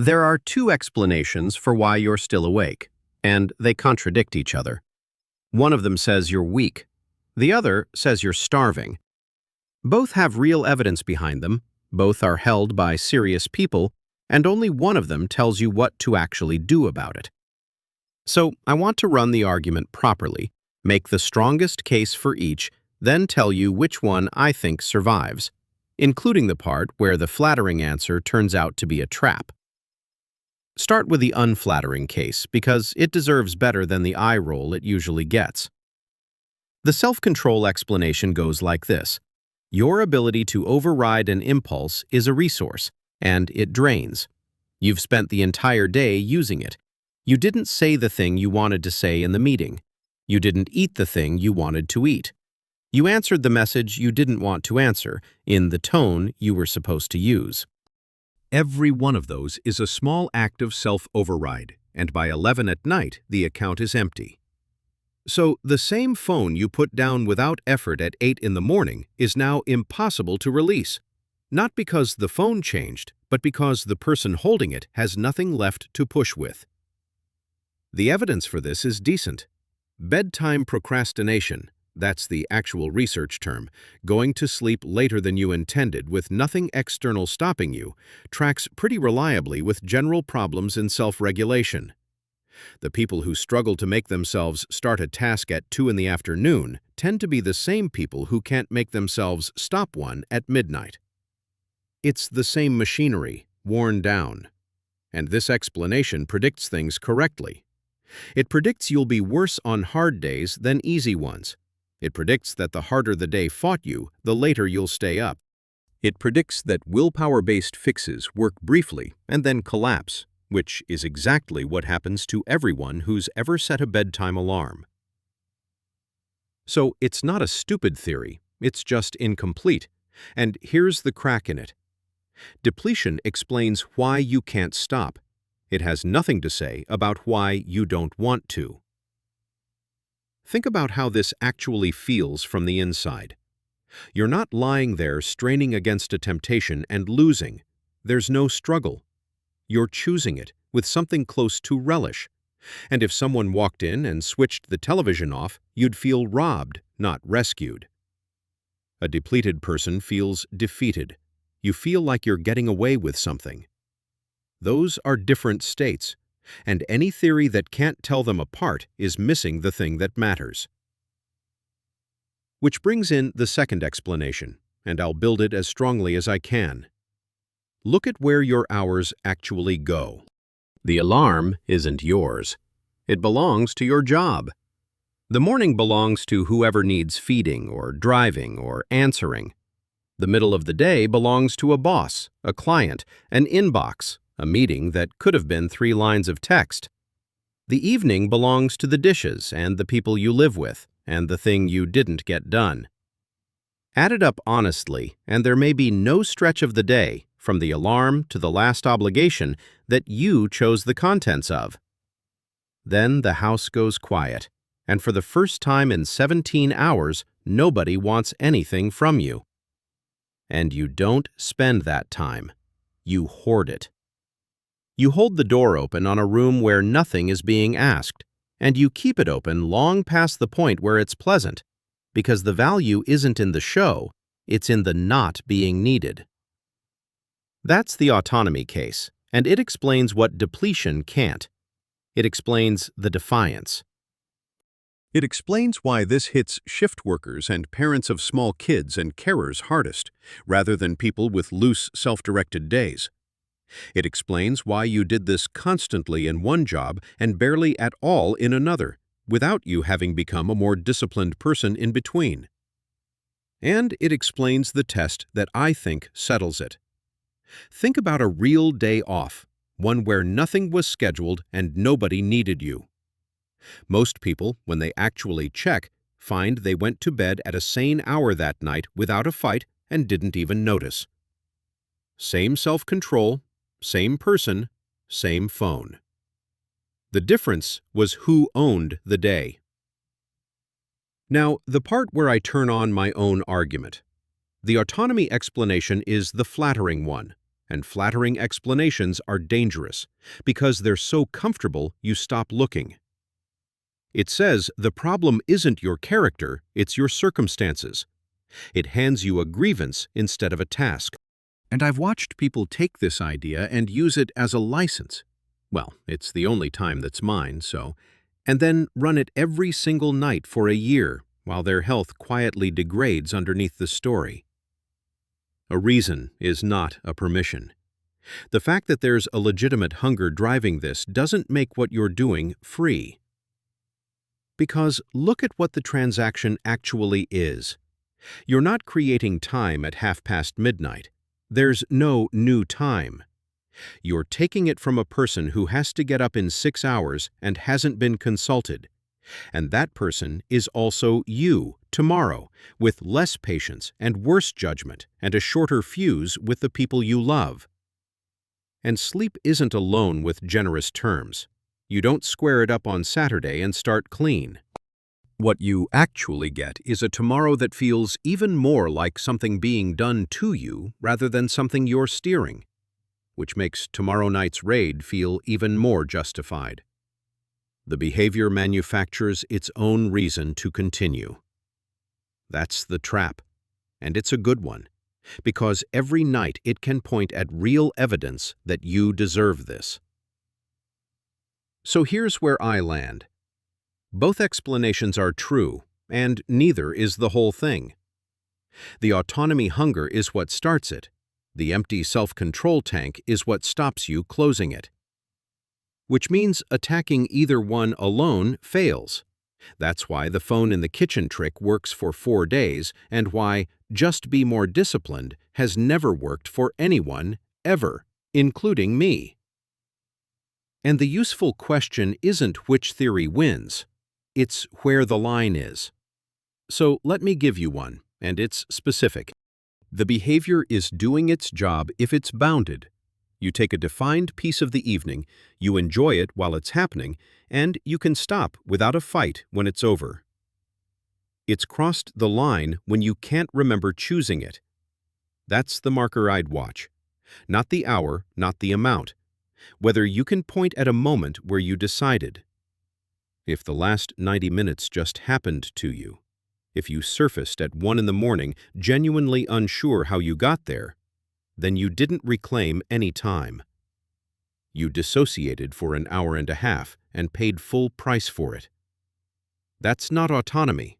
There are two explanations for why you're still awake, and they contradict each other. One of them says you're weak. The other says you're starving. Both have real evidence behind them, both are held by serious people, and only one of them tells you what to actually do about it. So I want to run the argument properly, make the strongest case for each, then tell you which one I think survives, including the part where the flattering answer turns out to be a trap. Start with the unflattering case because it deserves better than the eye roll it usually gets. The self-control explanation goes like this. Your ability to override an impulse is a resource, and it drains. You've spent the entire day using it. You didn't say the thing you wanted to say in the meeting. You didn't eat the thing you wanted to eat. You answered the message you didn't want to answer in the tone you were supposed to use. Every one of those is a small act of self-override, and by 11 at night, the account is empty. So the same phone you put down without effort at 8 in the morning is now impossible to release. Not because the phone changed, but because the person holding it has nothing left to push with. The evidence for this is decent. Bedtime procrastination, that's the actual research term, going to sleep later than you intended with nothing external stopping you, tracks pretty reliably with general problems in self-regulation. The people who struggle to make themselves start a task at 2 in the afternoon tend to be the same people who can't make themselves stop one at midnight. It's the same machinery, worn down. And this explanation predicts things correctly. It predicts you'll be worse on hard days than easy ones. It predicts that the harder the day fought you, the later you'll stay up. It predicts that willpower-based fixes work briefly and then collapse, which is exactly what happens to everyone who's ever set a bedtime alarm. So it's not a stupid theory, it's just incomplete, and here's the crack in it. Depletion explains why you can't stop. It has nothing to say about why you don't want to. Think about how this actually feels from the inside. You're not lying there straining against a temptation and losing. There's no struggle. You're choosing it with something close to relish. And if someone walked in and switched the television off, you'd feel robbed, not rescued. A depleted person feels defeated. You feel like you're getting away with something. Those are different states, and any theory that can't tell them apart is missing the thing that matters. Which brings in the second explanation, and I'll build it as strongly as I can. Look at where your hours actually go. The alarm isn't yours. It belongs to your job. The morning belongs to whoever needs feeding or driving or answering. The middle of the day belongs to a boss, a client, an inbox, a meeting that could have been 3 lines of text. The evening belongs to the dishes and the people you live with and the thing you didn't get done. Add it up honestly, and there may be no stretch of the day, from the alarm to the last obligation, that you chose the contents of. Then the house goes quiet, and for the first time in 17 hours, nobody wants anything from you. And you don't spend that time. You hoard it. You hold the door open on a room where nothing is being asked, and you keep it open long past the point where it's pleasant, because the value isn't in the show, it's in the not being needed. That's the autonomy case, and it explains what depletion can't. It explains the defiance. It explains why this hits shift workers and parents of small kids and carers hardest, rather than people with loose, self-directed days. It explains why you did this constantly in one job and barely at all in another, without you having become a more disciplined person in between. And it explains the test that I think settles it. Think about a real day off, one where nothing was scheduled and nobody needed you. Most people, when they actually check, find they went to bed at a sane hour that night without a fight and didn't even notice. Same self-control, same person, same phone. The difference was who owned the day. Now, the part where I turn on my own argument. The autonomy explanation is the flattering one. And flattering explanations are dangerous because they're so comfortable you stop looking. It says the problem isn't your character, it's your circumstances. It hands you a grievance instead of a task. And I've watched people take this idea and use it as a license. Well, it's the only time that's mine, and then run it every single night for a year while their health quietly degrades underneath the story. A reason is not a permission. The fact that there's a legitimate hunger driving this doesn't make what you're doing free. Because look at what the transaction actually is. You're not creating time at midnight. There's no new time. You're taking it from a person who has to get up in 6 hours and hasn't been consulted. And that person is also you tomorrow, with less patience and worse judgment and a shorter fuse with the people you love. And sleep isn't a loan with generous terms. You don't square it up on Saturday and start clean. What you actually get is a tomorrow that feels even more like something being done to you rather than something you're steering, which makes tomorrow night's raid feel even more justified. The behavior manufactures its own reason to continue. That's the trap, and it's a good one, because every night it can point at real evidence that you deserve this. So here's where I land. Both explanations are true, and neither is the whole thing. The autonomy hunger is what starts it. The empty self-control tank is what stops you closing it. Which means attacking either one alone fails. That's why the phone in the kitchen trick works for 4 days, and why just be more disciplined has never worked for anyone, ever, including me. And the useful question isn't which theory wins. It's where the line is. So let me give you one, and it's specific. The behavior is doing its job if it's bounded. You take a defined piece of the evening, you enjoy it while it's happening, and you can stop without a fight when it's over. It's crossed the line when you can't remember choosing it. That's the marker I'd watch. Not the hour, not the amount. Whether you can point at a moment where you decided. If the last 90 minutes just happened to you. If you surfaced at 1 in the morning, genuinely unsure how you got there, then you didn't reclaim any time. You dissociated for an hour and a half and paid full price for it. That's not autonomy.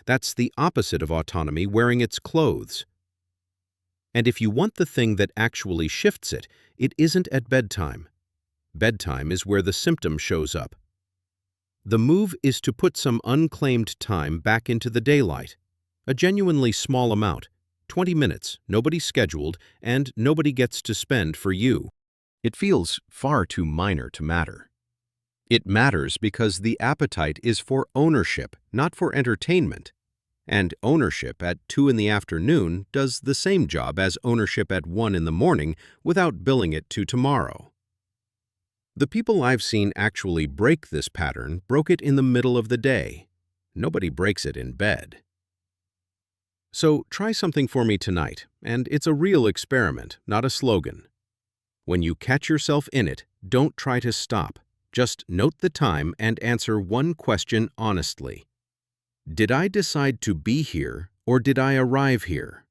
That's the opposite of autonomy wearing its clothes. And if you want the thing that actually shifts it, it isn't at bedtime. Bedtime is where the symptom shows up. The move is to put some unclaimed time back into the daylight, a genuinely small amount, 20 minutes, nobody scheduled, and nobody gets to spend for you. It feels far too minor to matter. It matters because the appetite is for ownership, not for entertainment. And ownership at 2 in the afternoon does the same job as ownership at 1 in the morning without billing it to tomorrow. The people I've seen actually break this pattern broke it in the middle of the day. Nobody breaks it in bed. So try something for me tonight, and it's a real experiment, not a slogan. When you catch yourself in it, don't try to stop. Just note the time and answer one question honestly. Did I decide to be here, or did I arrive here?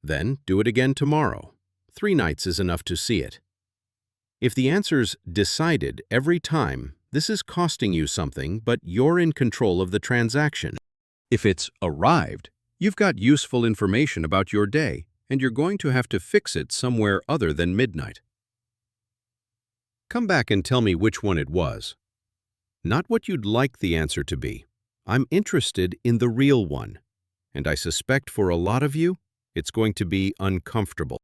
Then do it again tomorrow. 3 nights is enough to see it. If the answer's decided every time, this is costing you something, but you're in control of the transaction. If it's arrived, you've got useful information about your day, and you're going to have to fix it somewhere other than midnight. Come back and tell me which one it was. Not what you'd like the answer to be. I'm interested in the real one, and I suspect for a lot of you, it's going to be uncomfortable.